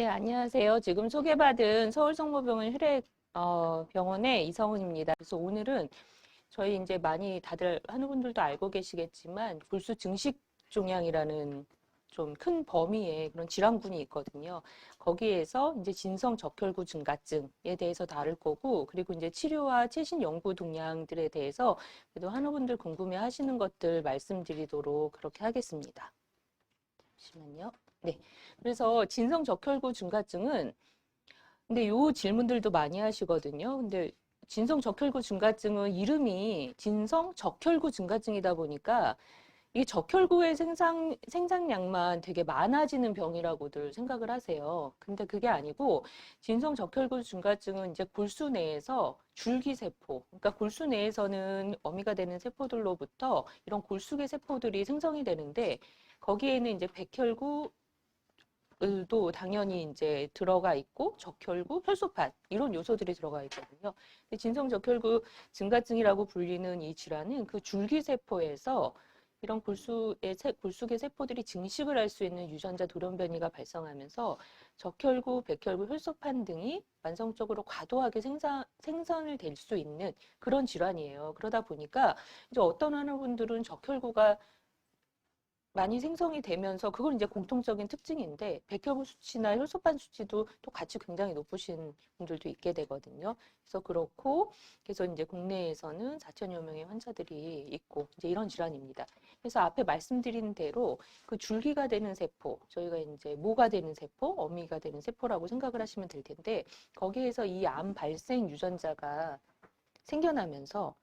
네, 안녕하세요. 지금 소개받은 서울성모병원 혈액 병원의 이성은입니다. 그래서 오늘은 저희 이제 많이 다들 하는 분들도 알고 계시겠지만 골수 증식종양이라는 좀 큰 범위의 그런 질환군이 있거든요. 거기에서 이제 진성 적혈구 증가증에 대해서 다룰 거고, 그리고 이제 치료와 최신 연구 동향들에 대해서 그래도 하는 분들 궁금해 하시는 것들 말씀드리도록 그렇게 하겠습니다. 잠시만요. 네. 그래서 진성 적혈구 증가증은 근데 요 질문들도 많이 하시거든요. 근데 진성 적혈구 증가증은 이름이 진성 적혈구 증가증이다 보니까 이게 적혈구의 생산량만 되게 많아지는 병이라고들 생각을 하세요. 근데 그게 아니고 진성 적혈구 증가증은 이제 골수 내에서 줄기세포, 그러니까 골수 내에서는 어미가 되는 세포들로부터 이런 골수계 세포들이 생성이 되는데 거기에는 이제 백혈구 도 당연히 이제 들어가 있고 적혈구, 혈소판 이런 요소들이 들어가 있거든요. 근데 진성 적혈구 증가증이라고 불리는 이 질환은 그 줄기세포에서 이런 골수계 세포들이 증식을 할 수 있는 유전자 돌연변이가 발생하면서 적혈구, 백혈구, 혈소판 등이 만성적으로 과도하게 생성을 될 수 있는 그런 질환이에요. 그러다 보니까 이제 어떤 하는 분들은 적혈구가 많이 생성이 되면서 그건 이제 공통적인 특징인데 백혈구 수치나 혈소판 수치도 또 같이 굉장히 높으신 분들도 있게 되거든요. 그래서 그렇고 그래서 이제 국내에서는 4천여 명의 환자들이 있고 이제 이런 질환입니다. 그래서 앞에 말씀드린 대로 그 줄기가 되는 세포, 저희가 이제 모가 되는 세포, 어미가 되는 세포라고 생각을 하시면 될 텐데 거기에서 이 암 발생 유전자가 생겨나면서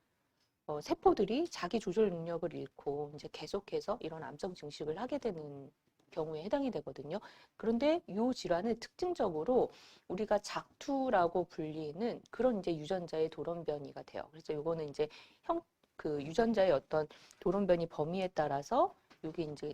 세포들이 자기 조절 능력을 잃고 이제 계속해서 이런 암성 증식을 하게 되는 경우에 해당이 되거든요. 그런데 이 질환은 특징적으로 우리가 작투라고 불리는 그런 이제 유전자의 돌연변이가 돼요. 그래서 이거는 이제 그 유전자의 어떤 돌연변이 범위에 따라서 여기 이제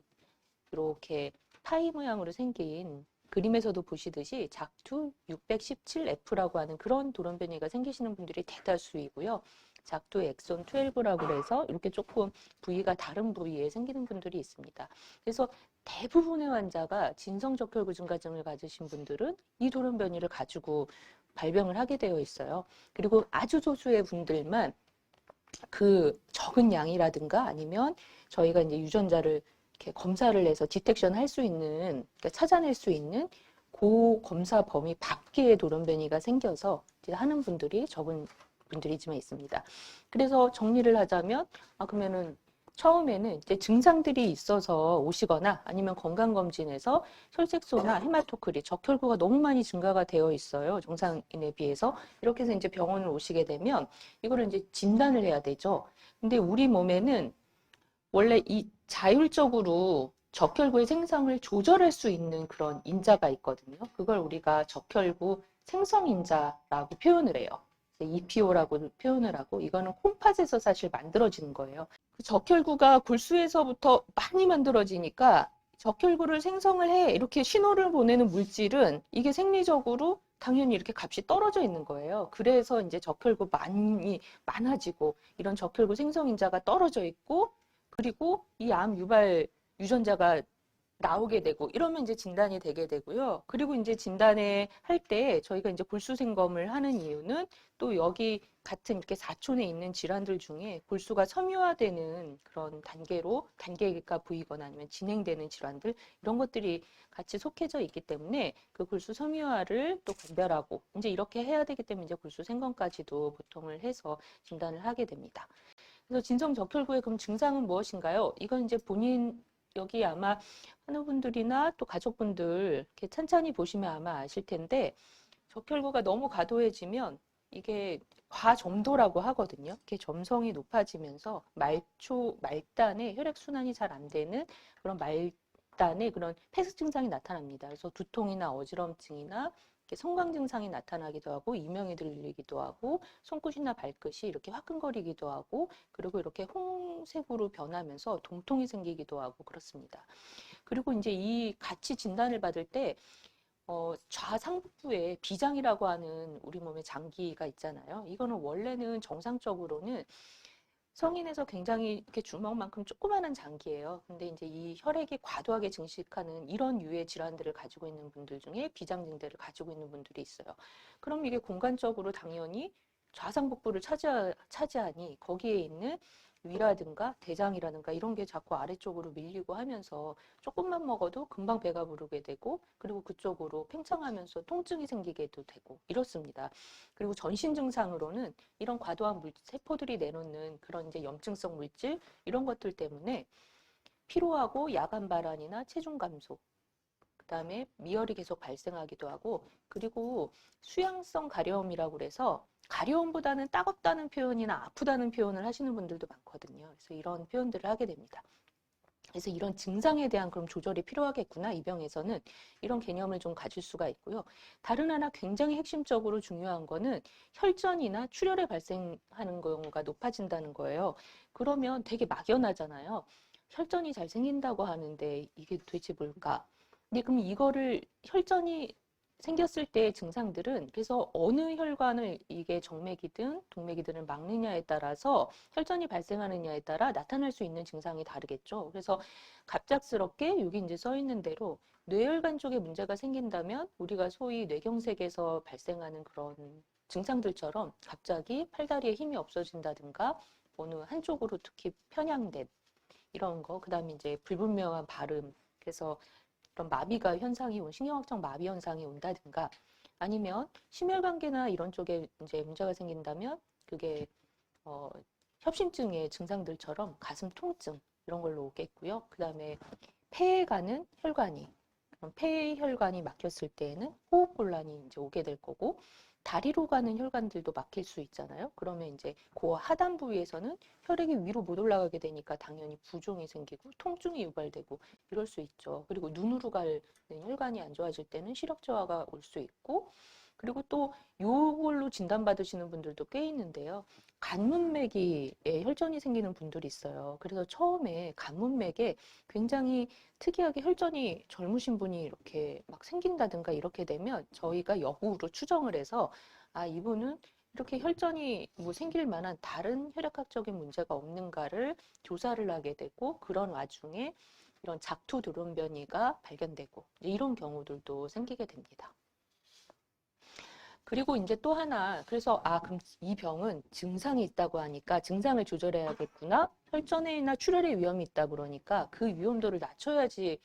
이렇게 파이 모양으로 생긴 그림에서도 보시듯이 작투 617F라고 하는 그런 돌연변이가 생기시는 분들이 대다수이고요. 작두 엑손 12라고 해서 이렇게 조금 부위가 다른 부위에 생기는 분들이 있습니다. 그래서 대부분의 환자가 진성적혈구 증가증을 가지신 분들은 이 돌연변이를 가지고 발병을 하게 되어 있어요. 그리고 아주 소수의 분들만 그 적은 양이라든가 아니면 저희가 이제 유전자를 이렇게 검사를 해서 디텍션 할 수 있는, 그러니까 찾아낼 수 있는 그 검사 범위 밖의 돌연변이가 생겨서 이제 하는 분들이 적은 분들이지만 있습니다. 그래서 정리를 하자면, 그러면은 처음에는 이제 증상들이 있어서 오시거나 아니면 건강검진에서 혈색소나 헤마토크릿, 적혈구가 너무 많이 증가가 되어 있어요. 정상인에 비해서. 이렇게 해서 이제 병원을 오시게 되면 이거를 이제 진단을 해야 되죠. 근데 우리 몸에는 원래 이 자율적으로 적혈구의 생성을 조절할 수 있는 그런 인자가 있거든요. 그걸 우리가 적혈구 생성인자라고 표현을 해요. EPO라고 표현을 하고 이거는 콩팥에서 사실 만들어지는 거예요. 그 적혈구가 골수에서부터 많이 만들어지니까 적혈구를 생성을 해 이렇게 신호를 보내는 물질은 이게 생리적으로 당연히 이렇게 값이 떨어져 있는 거예요. 그래서 이제 적혈구 많이 많아지고 이런 적혈구 생성인자가 떨어져 있고 그리고 이 암 유발 유전자가 나오게 되고 이러면 이제 진단이 되게 되고요. 그리고 이제 진단에 할 때 저희가 이제 골수 생검을 하는 이유는 또 여기 같은 이렇게 사촌에 있는 질환들 중에 골수가 섬유화되는 그런 단계가 보이거나 아니면 진행되는 질환들 이런 것들이 같이 속해져 있기 때문에 그 골수 섬유화를 또 분별하고 이제 이렇게 해야 되기 때문에 이제 골수 생검까지도 보통을 해서 진단을 하게 됩니다. 그래서 진성 적혈구의 그럼 증상은 무엇인가요? 이건 이제 본인 여기 아마 환우분들이나 또 가족분들 이렇게 찬찬히 보시면 아마 아실 텐데 적혈구가 너무 과도해지면 이게 과점도라고 하거든요. 이렇게 점성이 높아지면서 말단에 혈액순환이 잘 안 되는 그런 말단에 그런 폐스 증상이 나타납니다. 그래서 두통이나 어지럼증이나 성강 증상이 나타나기도 하고 이명이 들리기도 하고 손끝이나 발끝이 이렇게 화끈거리기도 하고 그리고 이렇게 홍색으로 변하면서 동통이 생기기도 하고 그렇습니다. 그리고 이제 이 같이 진단을 받을 때 좌상부에 비장이라고 하는 우리 몸의 장기가 있잖아요. 이거는 원래는 정상적으로는 성인에서 굉장히 이렇게 주먹만큼 조그마한 장기예요. 근데 이제 이 혈액이 과도하게 증식하는 이런 유의 질환들을 가지고 있는 분들 중에 비장증대를 가지고 있는 분들이 있어요. 그럼 이게 공간적으로 당연히 좌상복부를 차지하니 거기에 있는 위라든가 대장이라든가 이런 게 자꾸 아래쪽으로 밀리고 하면서 조금만 먹어도 금방 배가 부르게 되고, 그리고 그쪽으로 팽창하면서 통증이 생기게도 되고 이렇습니다. 그리고 전신 증상으로는 이런 과도한 세포들이 내놓는 그런 이제 염증성 물질 이런 것들 때문에 피로하고 야간 발환이나 체중 감소, 그다음에 미열이 계속 발생하기도 하고, 그리고 수양성 가려움이라고 그래서 가려움보다는 따갑다는 표현이나 아프다는 표현을 하시는 분들도 많거든요. 그래서 이런 표현들을 하게 됩니다. 그래서 이런 증상에 대한 그럼 조절이 필요하겠구나. 이 병에서는 이런 개념을 좀 가질 수가 있고요. 다른 하나 굉장히 핵심적으로 중요한 거는 혈전이나 출혈이 발생하는 경우가 높아진다는 거예요. 그러면 되게 막연하잖아요. 혈전이 잘 생긴다고 하는데 이게 도대체 뭘까? 근데 그럼 이거를 혈전이 생겼을 때의 증상들은 그래서 어느 혈관을 이게 정맥이든 동맥이든 막느냐에 따라서 혈전이 발생하느냐에 따라 나타날 수 있는 증상이 다르겠죠. 그래서 갑작스럽게 여기 이제 써 있는 대로 뇌혈관 쪽에 문제가 생긴다면 우리가 소위 뇌경색에서 발생하는 그런 증상들처럼 갑자기 팔다리에 힘이 없어진다든가 어느 한쪽으로 특히 편향된 이런 거, 그다음에 이제 불분명한 발음, 그래서 그런 마비가 현상이 신경학적 마비 현상이 온다든가 아니면 심혈관계나 이런 쪽에 이제 문제가 생긴다면 그게 어, 협심증의 증상들처럼 가슴 통증 이런 걸로 오겠고요. 그다음에 폐에 가는 혈관이 그럼 폐 혈관이 막혔을 때에는 호흡 곤란이 이제 오게 될 거고, 다리로 가는 혈관들도 막힐 수 있잖아요. 그러면 이제 그 하단 부위에서는 혈액이 위로 못 올라가게 되니까 당연히 부종이 생기고 통증이 유발되고 이럴 수 있죠. 그리고 눈으로 가는 혈관이 안 좋아질 때는 시력 저하가 올 수 있고, 그리고 또 요걸로 진단받으시는 분들도 꽤 있는데요. 간문맥이 혈전이 생기는 분들이 있어요. 그래서 처음에 간문맥에 굉장히 특이하게 혈전이 젊으신 분이 이렇게 막 생긴다든가 이렇게 되면 저희가 역으로 추정을 해서 아, 이분은 이렇게 혈전이 뭐 생길 만한 다른 혈액학적인 문제가 없는가를 조사를 하게 되고, 그런 와중에 이런 작투 돌연변이가 발견되고 이런 경우들도 생기게 됩니다. 그리고 이제 또 하나, 그래서 아, 그럼 이 병은 증상이 있다고 하니까 증상을 조절해야겠구나. 혈전이나 출혈의 위험이 있다 그러니까 그 위험도를 낮춰야지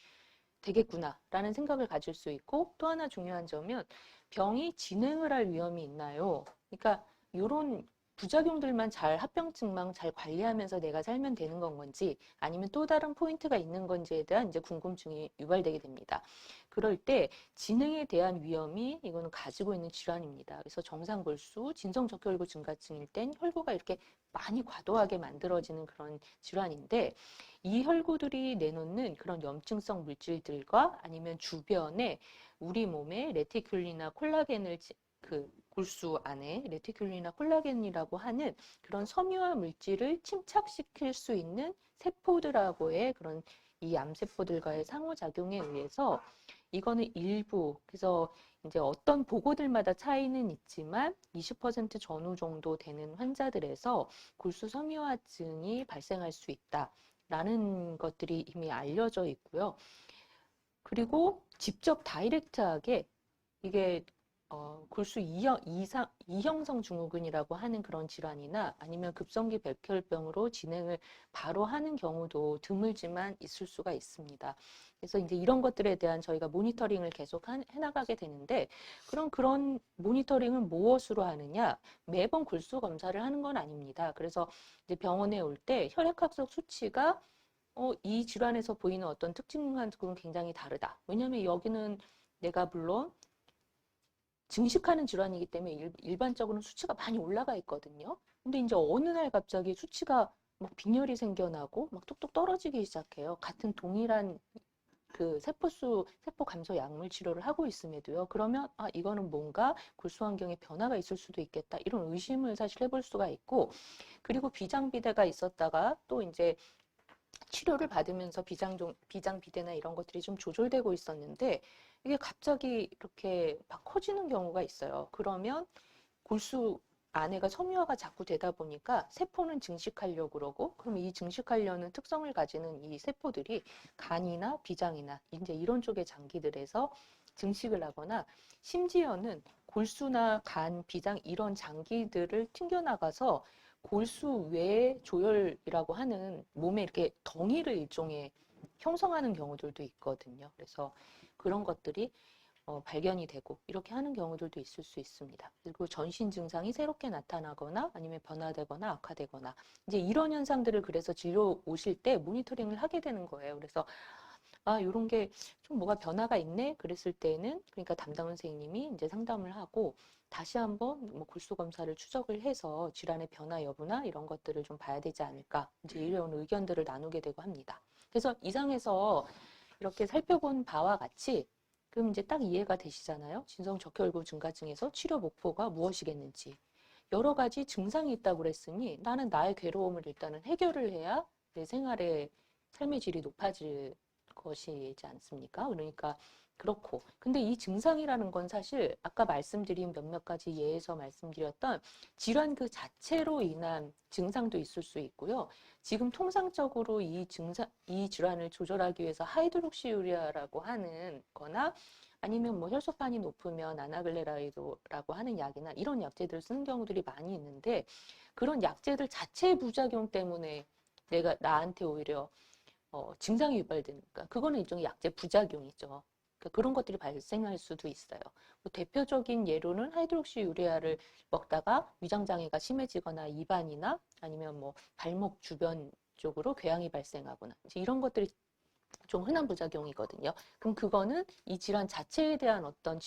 되겠구나라는 생각을 가질 수 있고, 또 하나 중요한 점은 병이 진행을 할 위험이 있나요? 그러니까 이런 부작용들만 잘 합병증만 잘 관리하면서 내가 살면 되는 건 건지 아니면 또 다른 포인트가 있는 건지에 대한 이제 궁금증이 유발되게 됩니다. 그럴 때 진행에 대한 위험이 이거는 가지고 있는 질환입니다. 그래서 정상골수, 진성적혈구 증가증일 땐 혈구가 이렇게 많이 과도하게 만들어지는 그런 질환인데, 이 혈구들이 내놓는 그런 염증성 물질들과 아니면 주변에 우리 몸에 레티큘린이나 콜라겐을 그 골수 안에 레티큘린이나 콜라겐이라고 하는 그런 섬유화 물질을 침착시킬 수 있는 세포들하고의 그런 이 암세포들과의 상호작용에 의해서 이거는 일부, 그래서 이제 어떤 보고들마다 차이는 있지만 20% 전후 정도 되는 환자들에서 골수 섬유화증이 발생할 수 있다라는 것들이 이미 알려져 있고요. 그리고 직접 다이렉트하게 이게 골수 이형성 증후군이라고 하는 그런 질환이나 아니면 급성기 백혈병으로 진행을 바로 하는 경우도 드물지만 있을 수가 있습니다. 그래서 이제 이런 것들에 대한 저희가 모니터링을 계속 해나가게 되는데, 그런 모니터링은 무엇으로 하느냐? 매번 골수 검사를 하는 건 아닙니다. 그래서 이제 병원에 올 때 혈액학적 수치가 이 질환에서 보이는 어떤 특징과는 굉장히 다르다. 왜냐하면 여기는 내가 물론 증식하는 질환이기 때문에 일반적으로는 수치가 많이 올라가 있거든요. 근데 이제 어느 날 갑자기 수치가 막 빈혈이 생겨나고 막 뚝뚝 떨어지기 시작해요. 같은 동일한 그 세포 감소 약물 치료를 하고 있음에도요. 그러면 아, 이거는 뭔가 골수 환경에 변화가 있을 수도 있겠다. 이런 의심을 사실 해볼 수가 있고, 그리고 비장비대가 있었다가 또 이제 치료를 받으면서 비장비대나 이런 것들이 좀 조절되고 있었는데 이게 갑자기 이렇게 막 커지는 경우가 있어요. 그러면 골수 안에가 섬유화가 자꾸 되다 보니까 세포는 증식하려고 그러고, 그럼 이 증식하려는 특성을 가지는 이 세포들이 간이나 비장이나 이제 이런 쪽의 장기들에서 증식을 하거나, 심지어는 골수나 간, 비장 이런 장기들을 튕겨나가서 골수 외 조혈이라고 하는 몸에 이렇게 덩이를 일종의 형성하는 경우들도 있거든요. 그래서 그런 것들이 발견이 되고 이렇게 하는 경우들도 있을 수 있습니다. 그리고 전신 증상이 새롭게 나타나거나 아니면 변화되거나 악화되거나 이제 이런 현상들을 그래서 진료 오실 때 모니터링을 하게 되는 거예요. 그래서 이런 게 좀 뭐가 변화가 있네 그랬을 때는 그러니까 담당 선생님이 이제 상담을 하고 다시 한번 뭐 골수 검사를 추적을 해서 질환의 변화 여부나 이런 것들을 좀 봐야 되지 않을까 이제 이런 의견들을 나누게 되고 합니다. 그래서 이상에서 이렇게 살펴본 바와 같이 그럼 이제 딱 이해가 되시잖아요. 진성적혈구 증가증에서 치료 목표가 무엇이겠는지. 여러 가지 증상이 있다고 그랬으니 나는 나의 괴로움을 일단은 해결을 해야 내 생활의 삶의 질이 높아질 것이지 않습니까? 그러니까 그렇고. 근데 이 증상이라는 건 사실 아까 말씀드린 몇몇 가지 예에서 말씀드렸던 질환 그 자체로 인한 증상도 있을 수 있고요. 지금 통상적으로 이 질환을 조절하기 위해서 하이드록시유리아라고 하는 거나 아니면 뭐 혈소판이 높으면 아나글레라이도라고 하는 약이나 이런 약제들을 쓰는 경우들이 많이 있는데 그런 약제들 자체의 부작용 때문에 내가 나한테 오히려 증상이 유발되니까 그거는 일종의 약제 부작용이죠. 그러니까 그런 것들이 발생할 수도 있어요. 뭐 대표적인 예로는 하이드록시유리아를 먹다가 위장장애가 심해지거나 입안이나 아니면 뭐 발목 주변 쪽으로 궤양이 발생하거나 이런 것들이 좀 흔한 부작용이거든요. 그럼 그거는 이 질환 자체에 대한 어떤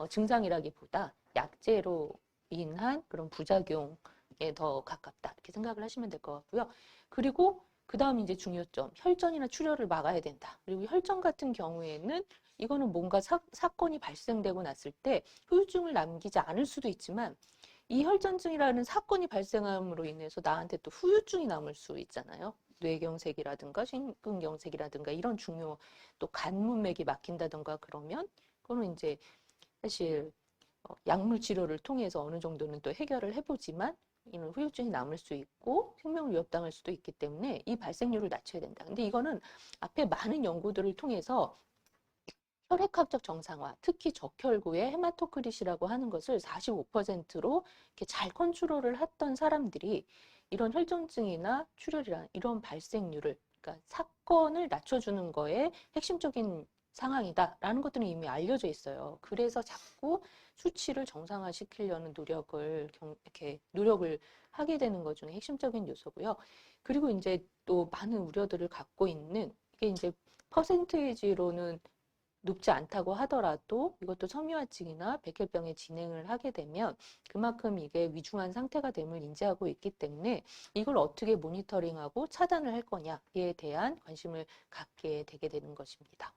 증상이라기보다 약제로 인한 그런 부작용에 더 가깝다 이렇게 생각을 하시면 될 것 같고요. 그리고 그 다음 이제 중요점, 혈전이나 출혈을 막아야 된다. 그리고 혈전 같은 경우에는 이거는 뭔가 사건이 발생되고 났을 때 후유증을 남기지 않을 수도 있지만 이 혈전증이라는 사건이 발생함으로 인해서 나한테 또 후유증이 남을 수 있잖아요. 뇌경색이라든가 심근경색이라든가 이런 중요 또 간문맥이 막힌다든가 그러면 그거는 이제 사실 약물 치료를 통해서 어느 정도는 또 해결을 해보지만 이런 후유증이 남을 수 있고 생명을 위협당할 수도 있기 때문에 이 발생률을 낮춰야 된다. 근데 이거는 앞에 많은 연구들을 통해서 혈액학적 정상화, 특히 적혈구의 헤마토크릿이라고 하는 것을 45%로 이렇게 잘 컨트롤을 했던 사람들이 이런 혈전증이나 출혈이란 이런 발생률을, 그러니까 사건을 낮춰주는 거에 핵심적인 상황이다라는 것들은 이미 알려져 있어요. 그래서 자꾸 수치를 정상화시키려는 이렇게 노력을 하게 되는 것 중에 핵심적인 요소고요. 그리고 이제 또 많은 우려들을 갖고 있는 이게 이제 퍼센테이지로는 높지 않다고 하더라도 이것도 섬유화증이나 백혈병에 진행을 하게 되면 그만큼 이게 위중한 상태가 됨을 인지하고 있기 때문에 이걸 어떻게 모니터링하고 차단을 할 거냐에 대한 관심을 갖게 되게 되는 것입니다.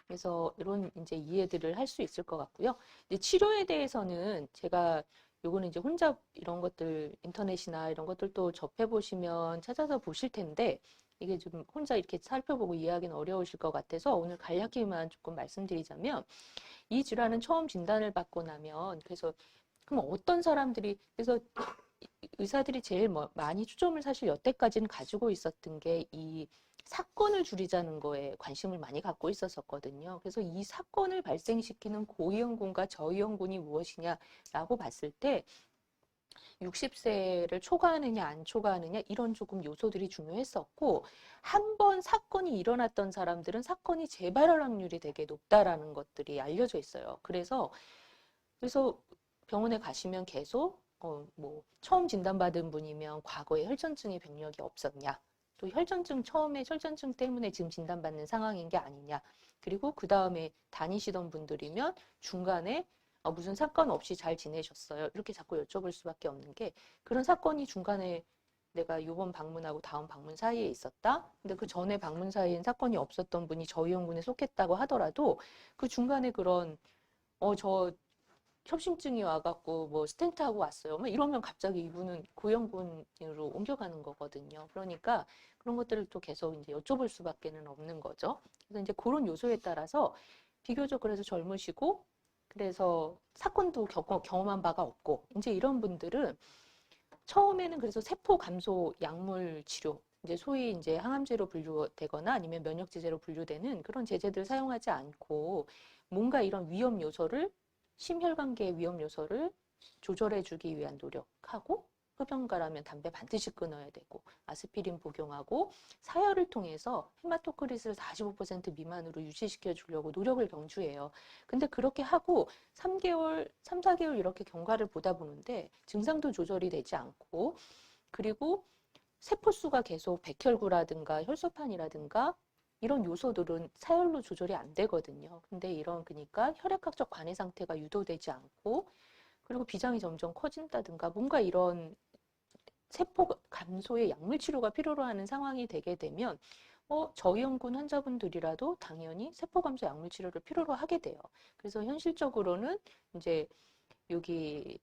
그래서 이런 이제 이해들을 할 수 있을 것 같고요. 이제 치료에 대해서는 제가 요거는 이제 혼자 이런 것들 인터넷이나 이런 것들도 접해보시면 찾아서 보실 텐데 이게 좀 혼자 이렇게 살펴보고 이해하기는 어려우실 것 같아서 오늘 간략히만 조금 말씀드리자면 이 질환은 처음 진단을 받고 나면 그래서 그럼 어떤 사람들이 그래서 의사들이 제일 많이 초점을 사실 여태까지는 가지고 있었던 게 이 사건을 줄이자는 거에 관심을 많이 갖고 있었거든요. 그래서 이 사건을 발생시키는 고위험군과 저위험군이 무엇이냐라고 봤을 때 60세를 초과하느냐 안 초과하느냐 이런 조금 요소들이 중요했었고 한 번 사건이 일어났던 사람들은 사건이 재발할 확률이 되게 높다라는 것들이 알려져 있어요. 그래서 병원에 가시면 계속 뭐 처음 진단받은 분이면 과거에 혈전증의 병력이 없었냐 또 처음에 혈전증 때문에 지금 진단받는 상황인 게 아니냐 그리고 그 다음에 다니시던 분들이면 중간에 무슨 사건 없이 잘 지내셨어요? 이렇게 자꾸 여쭤볼 수밖에 없는 게 그런 사건이 중간에 내가 이번 방문하고 다음 방문 사이에 있었다. 근데 그 전에 방문 사이엔 사건이 없었던 분이 저위험군에 속했다고 하더라도 그 중간에 그런 저 협심증이 와갖고 뭐 스텐트 하고 왔어요. 막 이러면 갑자기 이분은 고위험군으로 옮겨가는 거거든요. 그러니까 그런 것들을 또 계속 이제 여쭤볼 수밖에는 없는 거죠. 그래서 이제 그런 요소에 따라서 비교적 그래서 젊으시고 그래서 사건도 경험한 바가 없고, 이제 이런 분들은 처음에는 그래서 세포 감소 약물 치료, 이제 소위 이제 항암제로 분류되거나 아니면 면역제제로 분류되는 그런 제제들 사용하지 않고 뭔가 이런 위험 요소를, 심혈관계의 위험 요소를 조절해주기 위한 노력하고, 흡연가라면 담배 반드시 끊어야 되고, 아스피린 복용하고, 사혈을 통해서 헤마토크리스를 45% 미만으로 유지시켜 주려고 노력을 경주해요. 근데 그렇게 하고 3개월, 3, 4개월 이렇게 경과를 보다 보는데 증상도 조절이 되지 않고, 그리고 세포수가 계속 백혈구라든가 혈소판이라든가 이런 요소들은 사혈로 조절이 안 되거든요. 근데 이런 그러니까 혈액학적 관해 상태가 유도되지 않고, 그리고 비장이 점점 커진다든가 뭔가 이런 세포 감소의 약물 치료가 필요로 하는 상황이 되게 되면 저위험군 환자분들이라도 당연히 세포 감소 약물 치료를 필요로 하게 돼요. 그래서 현실적으로는 이제 여기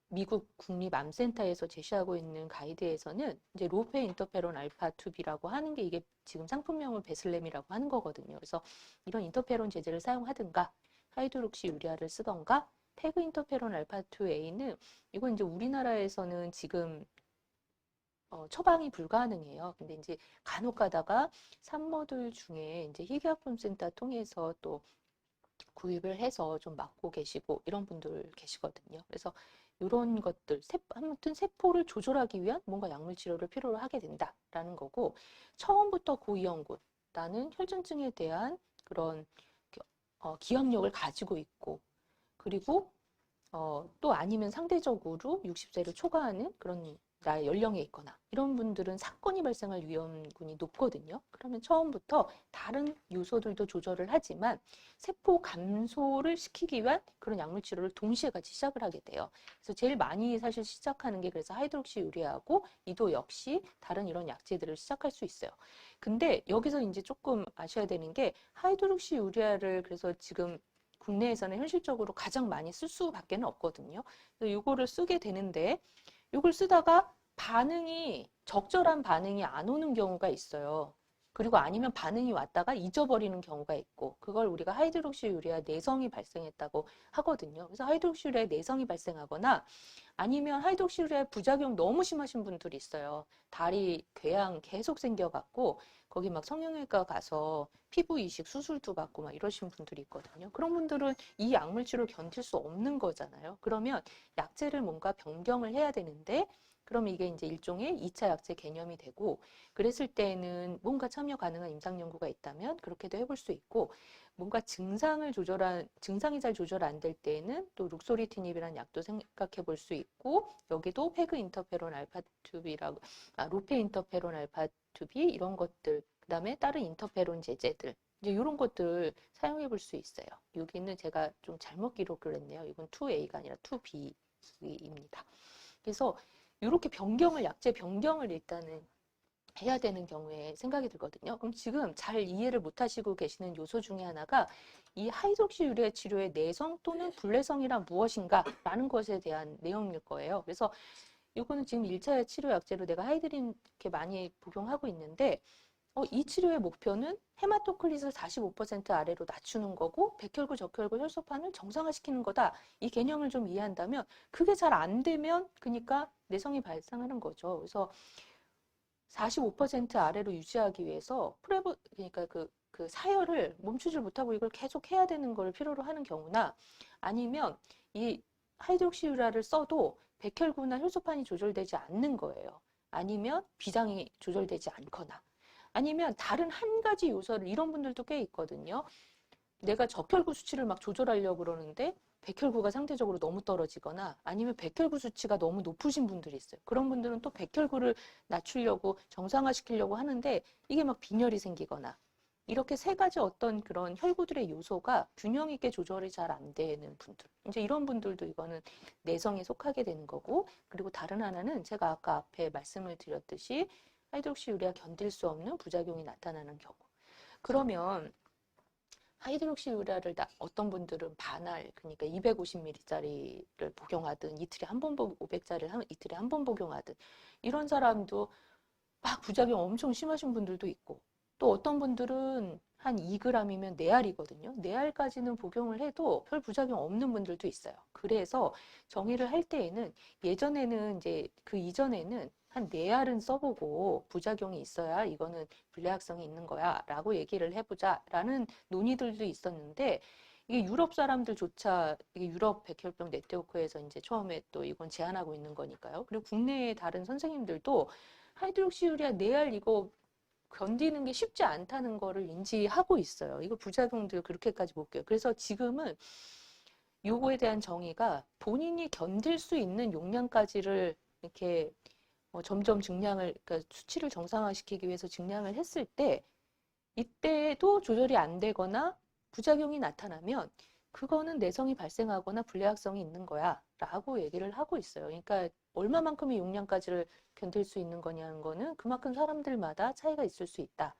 미국 국립암센터에서 제시하고 있는 가이드에서는 이제 로페 인터페론 알파 2B라고 하는 게 이게 지금 상품명을 베슬렘이라고 하는 거거든요. 그래서 이런 인터페론 제제를 사용하든가 하이드록시 유리아를 쓰던가, 페그 인터페론 알파 2A는 이건 이제 우리나라에서는 지금 처방이 불가능해요. 근데 이제 간혹 가다가 산모들 중에 이제 희귀약품센터 통해서 또 구입을 해서 좀 맞고 계시고 이런 분들 계시거든요. 그래서 이런 것들, 아무튼 세포를 조절하기 위한 뭔가 약물 치료를 필요로 하게 된다라는 거고, 처음부터 고위험군, 나는 혈전증에 대한 그런 기억력을 가지고 있고, 그리고 또 아니면 상대적으로 60세를 초과하는 그런 나의 연령에 있거나 이런 분들은 사건이 발생할 위험군이 높거든요. 그러면 처음부터 다른 요소들도 조절을 하지만 세포 감소를 시키기 위한 그런 약물 치료를 동시에 같이 시작을 하게 돼요. 그래서 제일 많이 사실 시작하는 게 그래서 하이드록시 유리아하고 이도 역시 다른 이런 약제들을 시작할 수 있어요. 근데 여기서 이제 조금 아셔야 되는 게 하이드록시 유리아를 그래서 지금 국내에서는 현실적으로 가장 많이 쓸 수밖에 없거든요. 그래서 이거를 쓰게 되는데 이걸 쓰다가 적절한 반응이 안 오는 경우가 있어요. 그리고 아니면 반응이 왔다가 잊어버리는 경우가 있고, 그걸 우리가 하이드록시유리아 내성이 발생했다고 하거든요. 그래서 하이드록시유리아 내성이 발생하거나 아니면 하이드록시유리아 부작용 너무 심하신 분들이 있어요. 다리 궤양 계속 생겨갖고 거기 막 성형외과 가서 피부 이식 수술도 받고 막 이러신 분들이 있거든요. 그런 분들은 이 약물 치료를 견딜 수 없는 거잖아요. 그러면 약제를 뭔가 변경을 해야 되는데, 그럼 이게 이제 일종의 2차 약제 개념이 되고, 그랬을 때는 뭔가 참여 가능한 임상 연구가 있다면 그렇게도 해볼 수 있고, 뭔가 증상이 잘 조절 안 될 때에는 또 룩소리티닙이라는 약도 생각해 볼 수 있고, 여기도 페그 인터페론 알파 2B라고, 로페 인터페론 알파 2B 이런 것들, 그다음에 다른 인터페론 제제들, 이제 이런 것들 사용해 볼 수 있어요. 여기는 제가 좀 잘못 기록을 했네요. 이건 2A가 아니라 2B입니다. 그래서 이렇게 약제 변경을 일단은 해야 되는 경우에 생각이 들거든요. 그럼 지금 잘 이해를 못 하시고 계시는 요소 중에 하나가 이 하이드록시 유리아 치료의 내성 또는 불내성이란 무엇인가 라는 것에 대한 내용일 거예요. 그래서 이거는 지금 1차 치료 약제로 내가 하이드린 이렇게 많이 복용하고 있는데, 이 치료의 목표는 헤마토크리스를 45% 아래로 낮추는 거고 백혈구, 적혈구, 혈소판을 정상화시키는 거다. 이 개념을 좀 이해한다면, 그게 잘 안 되면 그러니까 내성이 발생하는 거죠. 그래서 45% 아래로 유지하기 위해서 그러니까 그 사혈을 멈추질 못하고 이걸 계속 해야 되는 걸 필요로 하는 경우나, 아니면 이 하이드록시유라를 써도 백혈구나 혈소판이 조절되지 않는 거예요. 아니면 비장이 조절되지 않거나, 아니면 다른 한 가지 요소를, 이런 분들도 꽤 있거든요. 내가 적혈구 수치를 막 조절하려고 그러는데 백혈구가 상대적으로 너무 떨어지거나, 아니면 백혈구 수치가 너무 높으신 분들이 있어요. 그런 분들은 또 백혈구를 낮추려고 정상화시키려고 하는데 이게 막 빈혈이 생기거나, 이렇게 세 가지 어떤 그런 혈구들의 요소가 균형 있게 조절이 잘 안 되는 분들, 이제 이런 분들도 이거는 내성에 속하게 되는 거고, 그리고 다른 하나는 제가 아까 앞에 말씀을 드렸듯이 하이드록시유리아 견딜 수 없는 부작용이 나타나는 경우. 그러면 하이드록시유리아를 어떤 분들은 반알, 그러니까 250ml짜리를 복용하든 이틀에 한 번 500짜리를 이틀에 한 번 복용하든, 이런 사람도 막 부작용 엄청 심하신 분들도 있고, 또 어떤 분들은 한 2g이면 4알이거든요. 4알까지는 복용을 해도 별 부작용 없는 분들도 있어요. 그래서 정의를 할 때에는 예전에는 이제 그 이전에는 한 4알은 써보고 부작용이 있어야 이거는 불내악성이 있는 거야 라고 얘기를 해보자 라는 논의들도 있었는데 이게 유럽 사람들조차 이게 유럽 백혈병 네트워크에서 이제 처음에 또 이건 제안하고 있는 거니까요. 그리고 국내의 다른 선생님들도 하이드록시유리아 4알 이거 견디는 게 쉽지 않다는 거를 인지하고 있어요. 이거 부작용들 그렇게까지 볼게요. 그래서 지금은 요거에 대한 정의가 본인이 견딜 수 있는 용량까지를 이렇게 점점 증량을, 그러니까 수치를 정상화시키기 위해서 증량을 했을 때 이때도 조절이 안 되거나 부작용이 나타나면 그거는 내성이 발생하거나 불내악성이 있는 거야 라고 얘기를 하고 있어요. 그러니까 얼마만큼의 용량까지를 견딜 수 있는 거냐는 거는 그만큼 사람들마다 차이가 있을 수 있다.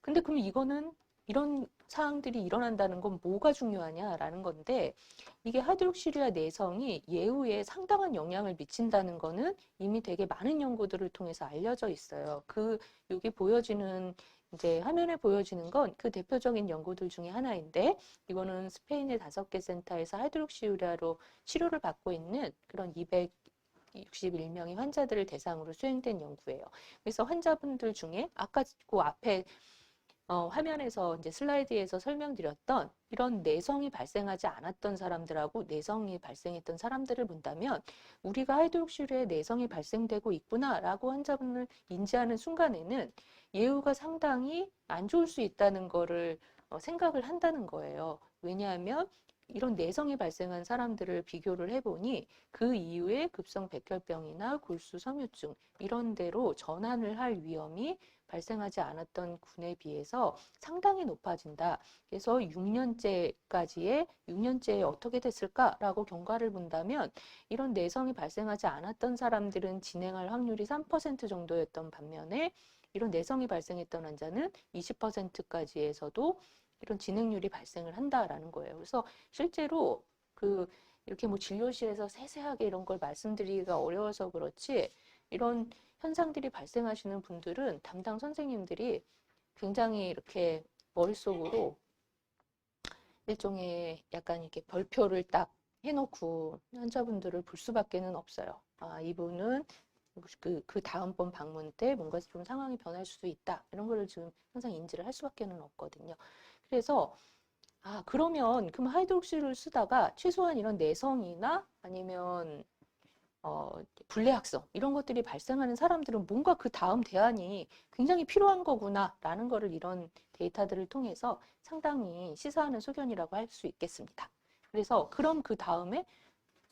근데 그럼 이거는 이런 사항들이 일어난다는 건 뭐가 중요하냐라는 건데 이게 하이드록시유리아 내성이 예후에 상당한 영향을 미친다는 거는 이미 되게 많은 연구들을 통해서 알려져 있어요. 여기 보여지는 이제 화면에 보여지는 건 그 대표적인 연구들 중에 하나인데 이거는 스페인의 5개 센터에서 하이드록시유리아로 치료를 받고 있는 그런 261명의 환자들을 대상으로 수행된 연구예요. 그래서 환자분들 중에 아까 그 앞에 화면에서 이제 슬라이드에서 설명드렸던 이런 내성이 발생하지 않았던 사람들하고 내성이 발생했던 사람들을 본다면 우리가 하이드록시유리아에 내성이 발생되고 있구나라고 환자분을 인지하는 순간에는 예후가 상당히 안 좋을 수 있다는 거를 생각을 한다는 거예요. 왜냐하면 이런 내성이 발생한 사람들을 비교를 해보니 그 이후에 급성 백혈병이나 골수 섬유증 이런 데로 전환을 할 위험이 발생하지 않았던 군에 비해서 상당히 높아진다. 그래서 6년째에 어떻게 됐을까라고 경과를 본다면 이런 내성이 발생하지 않았던 사람들은 진행할 확률이 3% 정도였던 반면에 이런 내성이 발생했던 환자는 20%까지에서도 이런 진행률이 발생을 한다라는 거예요. 그래서 실제로 이렇게 뭐 진료실에서 세세하게 이런 걸 말씀드리기가 어려워서 그렇지 이런 현상들이 발생하시는 분들은 담당 선생님들이 굉장히 이렇게 머릿속으로 일종의 약간 이렇게 별표를 딱 해놓고 환자분들을 볼 수밖에는 없어요. 아, 이분은 그 다음번 방문 때 뭔가 좀 상황이 변할 수도 있다. 이런 거를 지금 항상 인지를 할 수밖에는 없거든요. 그래서 그러면 그럼 하이드록시를 쓰다가 최소한 이런 내성이나 아니면 불내악성 이런 것들이 발생하는 사람들은 뭔가 그 다음 대안이 굉장히 필요한 거구나라는 거를 이런 데이터들을 통해서 상당히 시사하는 소견이라고 할 수 있겠습니다. 그래서 그럼 그 다음에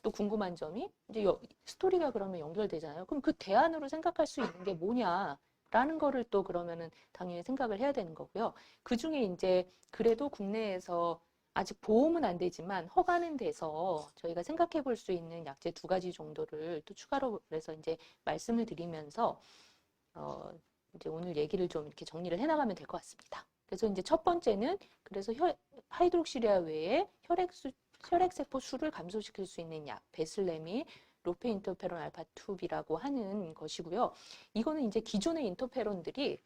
또 궁금한 점이 이제 스토리가 그러면 연결되잖아요. 그럼 그 대안으로 생각할 수 있는 게 뭐냐라는 거를 또 그러면은 당연히 생각을 해야 되는 거고요. 그 중에 이제 그래도 국내에서 아직 보험은 안 되지만 허가는 돼서 저희가 생각해 볼 수 있는 약제 2가지 정도를 또 추가로 그래서 이제 말씀을 드리면서 이제 오늘 얘기를 좀 이렇게 정리를 해나가면 될 것 같습니다. 그래서 이제 첫 번째는 그래서 하이드록시리아 외에 혈액세포 수를 감소시킬 수 있는 약 베슬렘이 로페인터페론 알파2B라고 하는 것이고요. 이거는 이제 기존의 인터페론들이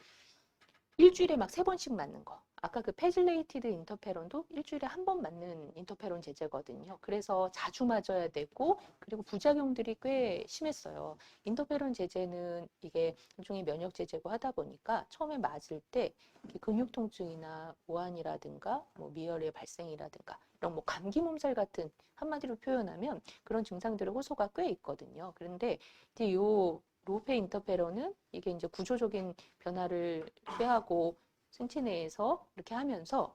일주일에 막 3번씩 맞는 거. 아까 그 페질레이티드 인터페론도 일주일에 1번 맞는 인터페론 제제거든요. 그래서 자주 맞아야 되고 그리고 부작용들이 꽤 심했어요. 인터페론 제제는 이게 일종의 면역 제제고 하다 보니까 처음에 맞을 때 근육 통증이나 오한이라든가 뭐 미열의 발생이라든가 이런 뭐 감기 몸살 같은 한마디로 표현하면 그런 증상들의 호소가 꽤 있거든요. 그런데 이제 요 로페 인터페론은 이게 이제 구조적인 변화를 꾀하고 생체 내에서 이렇게 하면서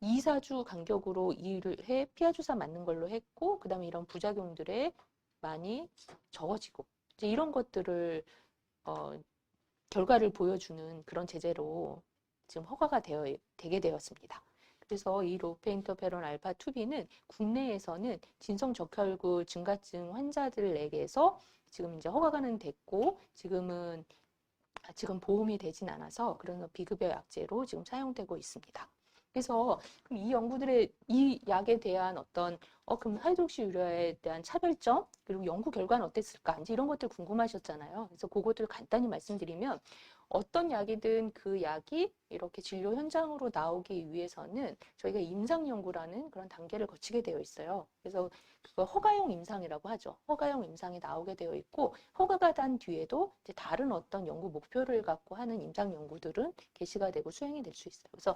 2, 4주 간격으로 일을 해 피하 주사 맞는 걸로 했고 그다음에 이런 부작용들에 많이 적어지고 이제 이런 것들을 결과를 보여주는 그런 제재로 지금 허가가 되게 되었습니다. 그래서 이 로페인터페론 알파2B는 국내에서는 진성적혈구 증가증 환자들에게서 지금 이제 허가가는 됐고 지금 보험이 되진 않아서 그런 비급여 약제로 지금 사용되고 있습니다. 그래서 이 연구들의 이 약에 대한 어떤 그럼 하이드록시유리아에 대한 차별점 그리고 연구 결과는 어땠을까 이제 이런 것들 궁금하셨잖아요. 그래서 그것들을 간단히 말씀드리면 어떤 약이든 그 약이 이렇게 진료 현장으로 나오기 위해서는 저희가 임상 연구라는 그런 단계를 거치게 되어 있어요. 그래서 그거 허가용 임상이라고 하죠. 허가용 임상이 나오게 되어 있고 허가가 난 뒤에도 이제 다른 어떤 연구 목표를 갖고 하는 임상 연구들은 개시가 되고 수행이 될 수 있어요. 그래서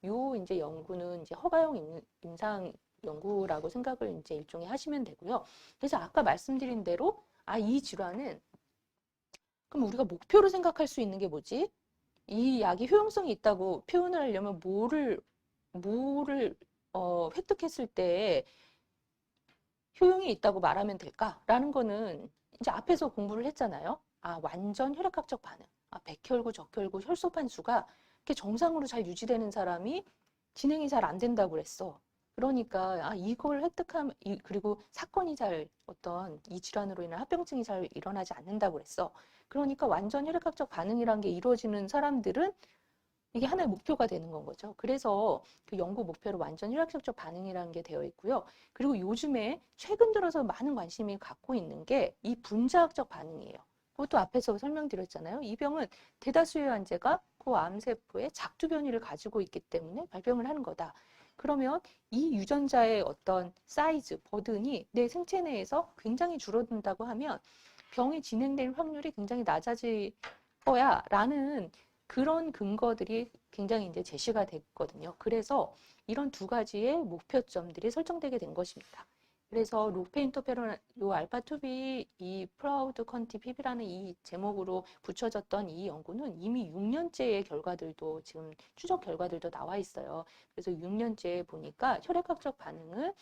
요 이제 연구는 이제 허가용 임상 연구라고 생각을 이제 일종의 하시면 되고요. 그래서 아까 말씀드린 대로 이 질환은 그럼 우리가 목표로 생각할 수 있는 게 뭐지? 이 약이 효용성이 있다고 표현을 하려면 뭐를 획득했을 때 효용이 있다고 말하면 될까라는 거는 이제 앞에서 공부를 했잖아요. 완전 혈액학적 반응. 백혈구, 적혈구, 혈소 판수가 이렇게 정상으로 잘 유지되는 사람이 진행이 잘 안 된다고 그랬어. 그러니까 이걸 획득하면 그리고 사건이 잘 어떤 이 질환으로 인한 합병증이 잘 일어나지 않는다고 그랬어. 그러니까 완전 혈액학적 반응이란 게 이루어지는 사람들은 이게 하나의 목표가 되는 건 거죠. 그래서 그 연구 목표로 완전 혈액학적 반응이라는 게 되어 있고요. 그리고 요즘에 최근 들어서 많은 관심이 갖고 있는 게 이 분자학적 반응이에요. 그것도 앞에서 설명드렸잖아요. 이 병은 대다수의 환자가 그 암세포의 작두 변이를 가지고 있기 때문에 발병을 하는 거다. 그러면 이 유전자의 어떤 사이즈, 버든이 내 생체 내에서 굉장히 줄어든다고 하면 병이 진행될 확률이 굉장히 낮아질 거야 라는 그런 근거들이 굉장히 이제 제시가 됐거든요. 그래서 이런 두 가지의 목표점들이 설정되게 된 것입니다. 그래서 로페인터페론 요 알파2B 이 프라우드 컨티핍이라는 이 제목으로 붙여졌던 이 연구는 이미 6년째의 결과들도 지금 추적 결과들도 나와 있어요. 그래서 6년째 보니까 혈액학적 반응은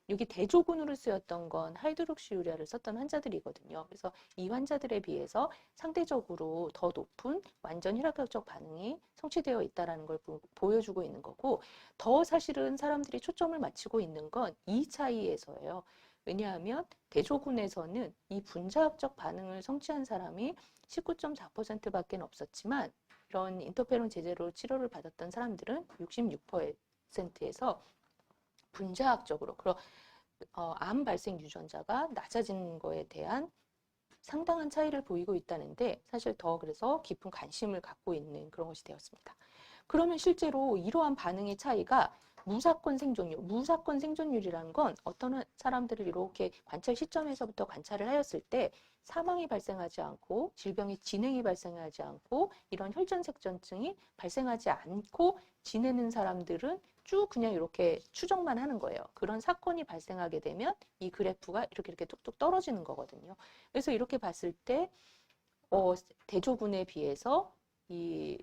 여기 대조군으로 쓰였던 건 하이드록시유리아를 썼던 환자들이거든요. 그래서 이 환자들에 비해서 상대적으로 더 높은 완전 혈액학적 반응이 성취되어 있다는 걸 보여주고 있는 거고 더 사실은 사람들이 초점을 맞추고 있는 건 이 차이에서예요. 왜냐하면 대조군에서는 이 분자학적 반응을 성취한 사람이 19.4%밖에 없었지만 이런 인터페론 제제로 치료를 받았던 사람들은 66%에서 분자학적으로 암 발생 유전자가 낮아지는 거에 대한 상당한 차이를 보이고 있다는데 사실 더 그래서 깊은 관심을 갖고 있는 그런 것이 되었습니다. 그러면 실제로 이러한 반응의 차이가 무사건 생존율이라는 건 어떤 사람들을 이렇게 관찰 시점에서부터 관찰을 하였을 때 사망이 발생하지 않고 질병의 진행이 발생하지 않고 이런 혈전색전증이 발생하지 않고 지내는 사람들은 쭉 그냥 이렇게 추정만 하는 거예요. 그런 사건이 발생하게 되면 이 그래프가 이렇게 뚝뚝 떨어지는 거거든요. 그래서 이렇게 봤을 때 대조군에 비해서 이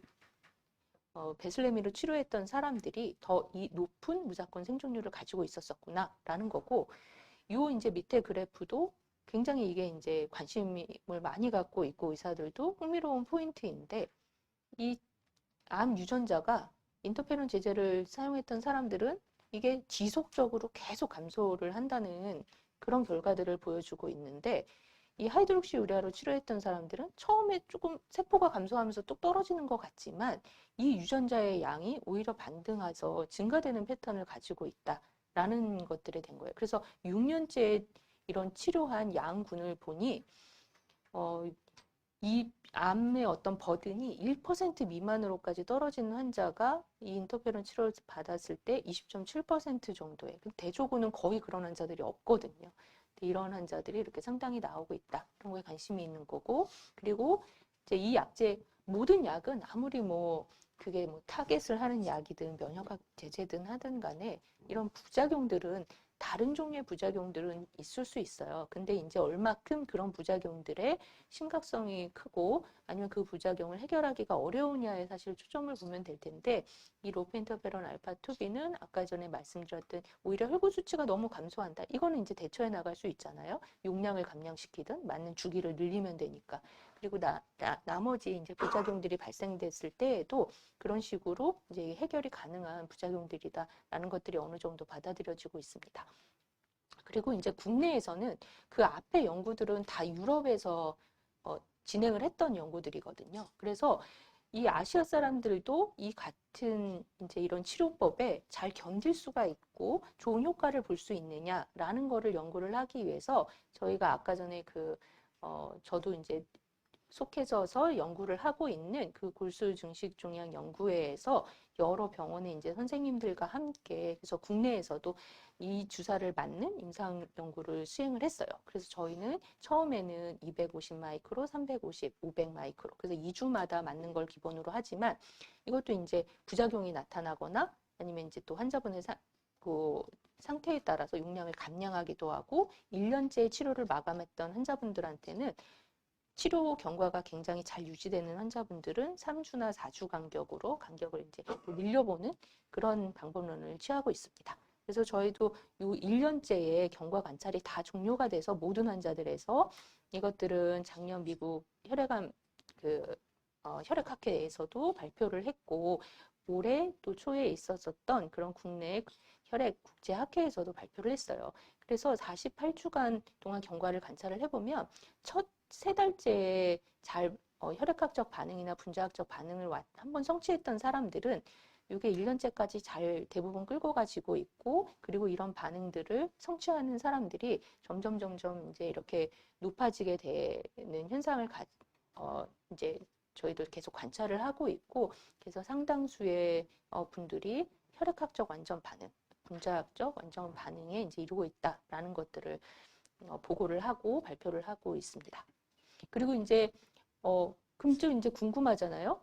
베슬레미로 치료했던 사람들이 더 이 높은 무사건 생존율을 가지고 있었구나라는 거고, 요 이제 밑에 그래프도 굉장히 이게 이제 관심을 많이 갖고 있고 의사들도 흥미로운 포인트인데, 이 암 유전자가 인터페론 제제를 사용했던 사람들은 이게 지속적으로 계속 감소를 한다는 그런 결과들을 보여주고 있는데, 이 하이드록시유리아로 치료했던 사람들은 처음에 조금 세포가 감소하면서 뚝 떨어지는 것 같지만 이 유전자의 양이 오히려 반등해서 증가되는 패턴을 가지고 있다라는 것들이 된 거예요. 그래서 6년째 이런 치료한 양군을 보니 이 암의 어떤 버든이 1% 미만으로까지 떨어지는 환자가 이 인터페론 치료를 받았을 때 20.7% 정도예요. 대조군은 거의 그런 환자들이 없거든요. 이런 환자들이 이렇게 상당히 나오고 있다. 그런 거에 관심이 있는 거고, 그리고 이제 이 약제 모든 약은 아무리 그게 타겟을 하는 약이든 면역학 제제든 하든 간에 이런 부작용들은 다른 종류의 부작용들은 있을 수 있어요. 근데 이제 얼마큼 그런 부작용들의 심각성이 크고 아니면 그 부작용을 해결하기가 어려우냐에 사실 초점을 보면 될 텐데, 이 로페인터페론 알파2B는 아까 전에 말씀드렸던 오히려 혈구 수치가 너무 감소한다. 이거는 이제 대처해 나갈 수 있잖아요. 용량을 감량시키든 맞는 주기를 늘리면 되니까. 그리고 나머지 이제 부작용들이 발생됐을 때에도 그런 식으로 이제 해결이 가능한 부작용들이다라는 것들이 어느 정도 받아들여지고 있습니다. 그리고 이제 국내에서는 그 앞에 연구들은 다 유럽에서 진행을 했던 연구들이거든요. 그래서 이 아시아 사람들도 이 같은 이제 이런 치료법에 잘 견딜 수가 있고 좋은 효과를 볼 수 있느냐라는 거를 연구를 하기 위해서 저희가 아까 전에 저도 이제 속해져서 연구를 하고 있는 그 골수 증식 종양 연구회에서 여러 병원의 이제 선생님들과 함께 그래서 국내에서도 이 주사를 맞는 임상 연구를 수행을 했어요. 그래서 저희는 처음에는 250 마이크로, 350, 500 마이크로. 그래서 2주마다 맞는 걸 기본으로 하지만 이것도 이제 부작용이 나타나거나 아니면 이제 또 환자분의 그 상태에 따라서 용량을 감량하기도 하고 1년째 치료를 마감했던 환자분들한테는 치료 경과가 굉장히 잘 유지되는 환자분들은 3주나 4주 간격을 이제 늘려보는 그런 방법론을 취하고 있습니다. 그래서 저희도 이 1년째의 경과 관찰이 다 종료가 돼서 모든 환자들에서 이것들은 작년 미국 혈액암 혈액학회에서도 발표를 했고 올해 또 초에 있었던 그런 국내 혈액 국제학회에서도 발표를 했어요. 그래서 48주간 동안 경과를 관찰을 해보면 첫 3달째에 잘 혈액학적 반응이나 분자학적 반응을 한번 성취했던 사람들은 이게 1년째까지 잘 대부분 끌고 가지고 있고 그리고 이런 반응들을 성취하는 사람들이 점점 이제 이렇게 높아지게 되는 현상을 이제 저희도 계속 관찰을 하고 있고 그래서 상당수의 분들이 혈액학적 완전 반응, 분자학적 완전 반응에 이제 이루고 있다라는 것들을 보고를 하고 발표를 하고 있습니다. 그리고 이제 그럼 좀 이제 궁금하잖아요.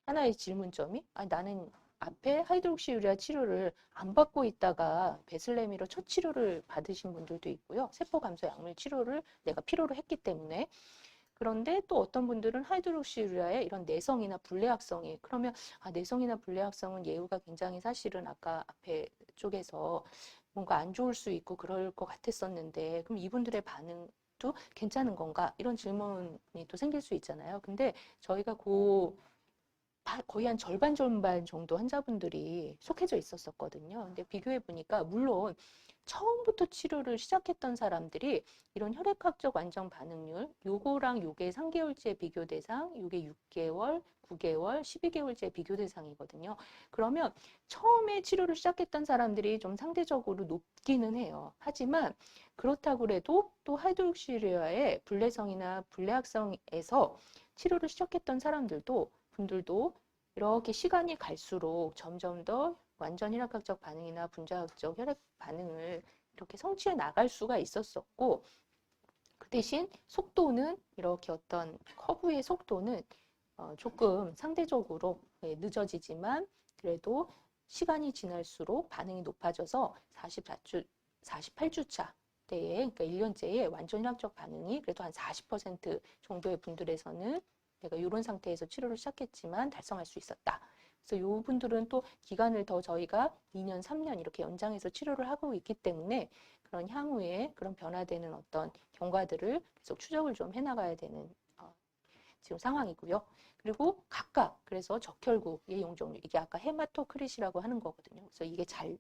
하나의 질문점이 나는 앞에 하이드록시유리아 치료를 안 받고 있다가 베슬레미로 첫 치료를 받으신 분들도 있고요. 세포 감소 약물 치료를 내가 필요로 했기 때문에 그런데 또 어떤 분들은 하이드록시유리아의 이런 내성이나 불내학성이 그러면 내성이나 불내학성은 예후가 굉장히 사실은 아까 앞에 쪽에서 뭔가 안 좋을 수 있고 그럴 것 같았었는데 그럼 이분들의 반응도 괜찮은 건가? 이런 질문이 또 생길 수 있잖아요. 근데 저희가 거의 한 절반 정도 환자분들이 속해져 있었거든요. 근데 비교해 보니까 물론 처음부터 치료를 시작했던 사람들이 이런 혈액학적 완전 반응률 요거랑 요게 3개월째 비교 대상, 요게 6개월, 9개월, 12개월째 비교 대상이거든요. 그러면 처음에 치료를 시작했던 사람들이 좀 상대적으로 높기는 해요. 하지만 그렇다고 해도 또 하이드록시유리아의 불내성이나 불내학성에서 치료를 시작했던 분들도 이렇게 시간이 갈수록 점점 더 완전 혈액학적 반응이나 분자학적 혈액 반응을 이렇게 성취해 나갈 수가 있었었고 그 대신 속도는 이렇게 어떤 커브의 속도는 조금 상대적으로 늦어지지만 그래도 시간이 지날수록 반응이 높아져서 48주차 때에 그러니까 1년째에 완전 혈액적 반응이 그래도 한 40% 정도의 분들에서는 내가 이런 상태에서 치료를 시작했지만 달성할 수 있었다. 그래서 이 분들은 또 기간을 더 저희가 2년, 3년 이렇게 연장해서 치료를 하고 있기 때문에 그런 향후에 그런 변화되는 어떤 경과들을 계속 추적을 좀 해나가야 되는 지금 상황이고요. 그리고 각각 그래서 적혈구의 용적률 이게 아까 헤마토크릿이라고 하는 거거든요. 그래서 이게 잘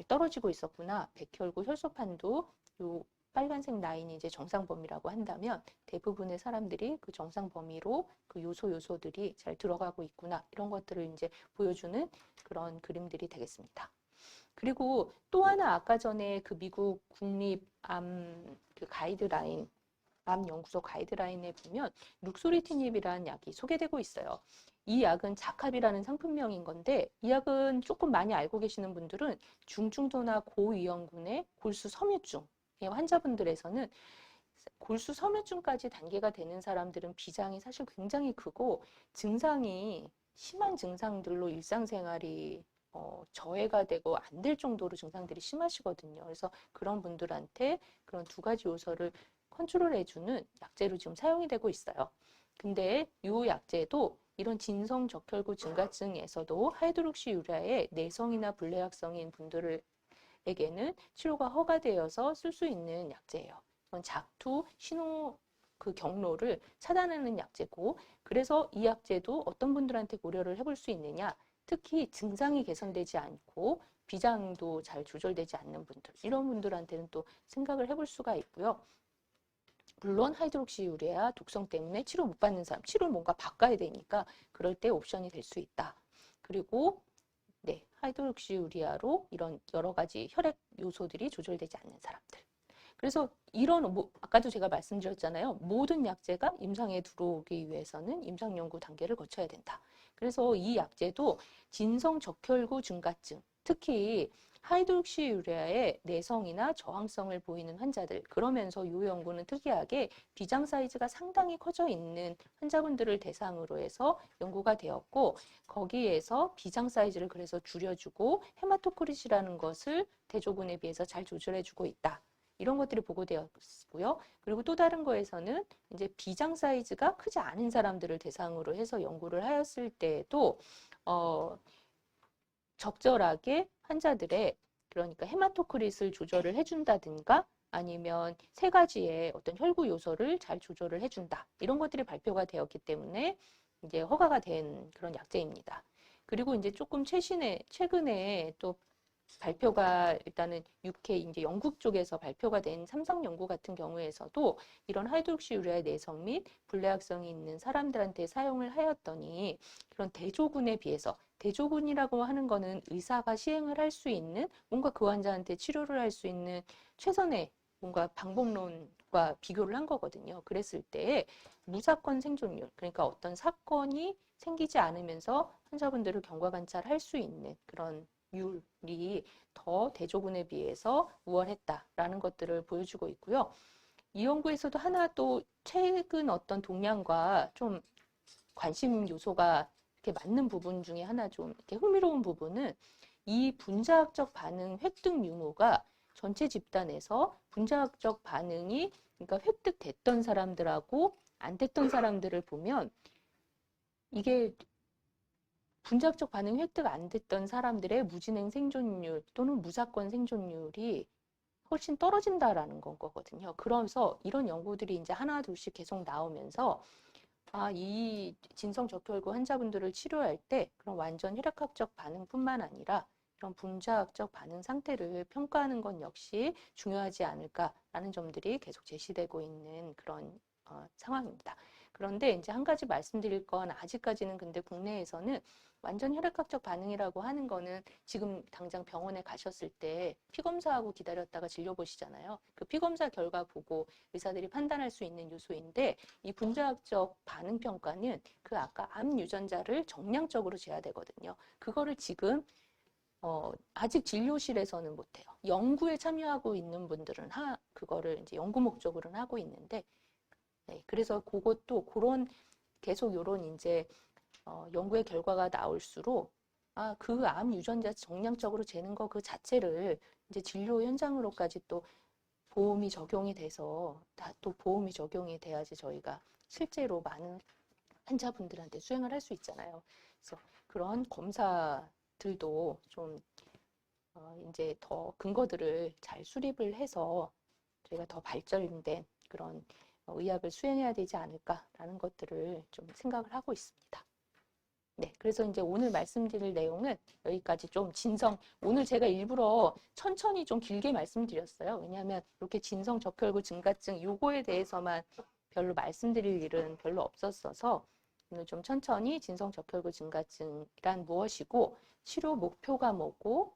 떨어지고 있었구나. 백혈구 혈소판도 요 빨간색 라인이 이제 정상 범위라고 한다면 대부분의 사람들이 그 정상 범위로 그 요소들이 잘 들어가고 있구나. 이런 것들을 이제 보여주는 그런 그림들이 되겠습니다. 그리고 또 하나 아까 전에 그 미국 국립암 그 가이드라인 암 연구소 가이드라인에 보면 룩소리티닙이라는 약이 소개되고 있어요. 이 약은 자캅이라는 상품명인 건데 이 약은 조금 많이 알고 계시는 분들은 중증도나 고위험군의 골수 섬유증 환자분들에서는 골수 섬유증까지 단계가 되는 사람들은 비장이 사실 굉장히 크고 증상이 심한 증상들로 일상생활이 저해가 되고 안 될 정도로 증상들이 심하시거든요. 그래서 그런 분들한테 그런 두 가지 요소를 컨트롤해주는 약제로 지금 사용이 되고 있어요. 근데 이 약제도 이런 진성 적혈구 증가증에서도 하이드록시유리아의 내성이나 불내학성인 분들에게는 치료가 허가되어서 쓸 수 있는 약제예요. 이건 작두 신호 그 경로를 차단하는 약제고 그래서 이 약제도 어떤 분들한테 고려를 해볼 수 있느냐 특히 증상이 개선되지 않고 비장도 잘 조절되지 않는 분들 이런 분들한테는 또 생각을 해볼 수가 있고요. 물론 하이드록시유리아 독성 때문에 치료 못 받는 사람, 치료를 뭔가 바꿔야 되니까 그럴 때 옵션이 될 수 있다. 그리고 하이드록시유리아로 이런 여러 가지 혈액 요소들이 조절되지 않는 사람들. 그래서 아까도 제가 말씀드렸잖아요. 모든 약제가 임상에 들어오기 위해서는 임상 연구 단계를 거쳐야 된다. 그래서 이 약제도 진성 적혈구 증가증, 특히 하이드록시유레아의 내성이나 저항성을 보이는 환자들, 그러면서 이 연구는 특이하게 비장 사이즈가 상당히 커져 있는 환자분들을 대상으로 해서 연구가 되었고, 거기에서 비장 사이즈를 그래서 줄여주고 헤마토크릿이라는 것을 대조군에 비해서 잘 조절해주고 있다. 이런 것들이 보고되었고요. 그리고 또 다른 거에서는 이제 비장 사이즈가 크지 않은 사람들을 대상으로 해서 연구를 하였을 때에도 적절하게 환자들의, 그러니까 헤마토크릿을 조절을 해준다든가 아니면 세 가지의 어떤 혈구 요소를 잘 조절을 해준다. 이런 것들이 발표가 되었기 때문에 이제 허가가 된 그런 약제입니다. 그리고 이제 조금 최근에 또 발표가 일단은 UK 이제 영국 쪽에서 발표가 된 삼성 연구 같은 경우에서도 이런 하이드록시유리아의 내성 및 불내악성이 있는 사람들한테 사용을 하였더니 그런 대조군에 비해서, 대조군이라고 하는 거는 의사가 시행을 할 수 있는, 뭔가 그 환자한테 치료를 할 수 있는 최선의 뭔가 방법론과 비교를 한 거거든요. 그랬을 때 무사건 생존율, 그러니까 어떤 사건이 생기지 않으면서 환자분들을 경과 관찰할 수 있는 그런 율이 더 대조군에 비해서 우월했다라는 것들을 보여주고 있고요. 이 연구에서도 하나 또 최근 어떤 동향과 좀 관심 요소가 이렇게 맞는 부분 중에 하나 좀 이렇게 흥미로운 부분은 이 분자학적 반응 획득 유무가 전체 집단에서 분자학적 반응이, 그러니까 획득됐던 사람들하고 안 됐던 사람들을 보면 이게 분자학적 반응 획득 안 됐던 사람들의 무진행 생존율 또는 무사건 생존율이 훨씬 떨어진다라는 건 거거든요. 그러면서 이런 연구들이 이제 하나 둘씩 계속 나오면서 이 진성 적혈구 환자분들을 치료할 때 그런 완전 혈액학적 반응뿐만 아니라 이런 분자학적 반응 상태를 평가하는 건 역시 중요하지 않을까라는 점들이 계속 제시되고 있는 그런 상황입니다. 그런데 이제 한 가지 말씀드릴 건, 아직까지는 근데 국내에서는 완전 혈액학적 반응이라고 하는 거는 지금 당장 병원에 가셨을 때 피검사하고 기다렸다가 진료 보시잖아요. 그 피검사 결과 보고 의사들이 판단할 수 있는 요소인데, 이 분자학적 반응 평가는 그 아까 암 유전자를 정량적으로 재야 되거든요. 그거를 지금 아직 진료실에서는 못해요. 연구에 참여하고 있는 분들은 그거를 이제 연구 목적으로는 하고 있는데, 네, 그래서 그것도 그런 계속 요런 이제 연구의 결과가 나올수록 그 암 유전자 정량적으로 재는 거 그 자체를 이제 진료 현장으로까지 또 보험이 적용이 돼서 또 보험이 적용이 돼야지 저희가 실제로 많은 환자분들한테 수행을 할 수 있잖아요. 그래서 그런 검사들도 좀 이제 더 근거들을 잘 수립을 해서 저희가 더 발전된 그런 의학을 수행해야 되지 않을까라는 것들을 좀 생각을 하고 있습니다. 네, 그래서 이제 오늘 말씀드릴 내용은 여기까지. 좀 오늘 제가 일부러 천천히 좀 길게 말씀드렸어요. 왜냐하면 이렇게 진성 적혈구 증가증 요거에 대해서만 별로 말씀드릴 일은 별로 없었어서 오늘 좀 천천히 진성 적혈구 증가증이란 무엇이고 치료 목표가 뭐고,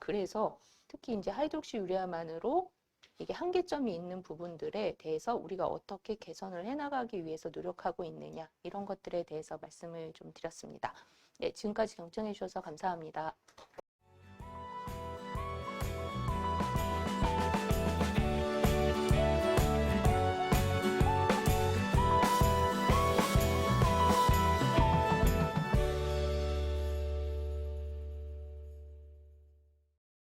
그래서 특히 이제 하이드록시유리아만으로 이게 한계점이 있는 부분들에 대해서 우리가 어떻게 개선을 해나가기 위해서 노력하고 있느냐, 이런 것들에 대해서 말씀을 좀 드렸습니다. 네, 지금까지 경청해 주셔서 감사합니다.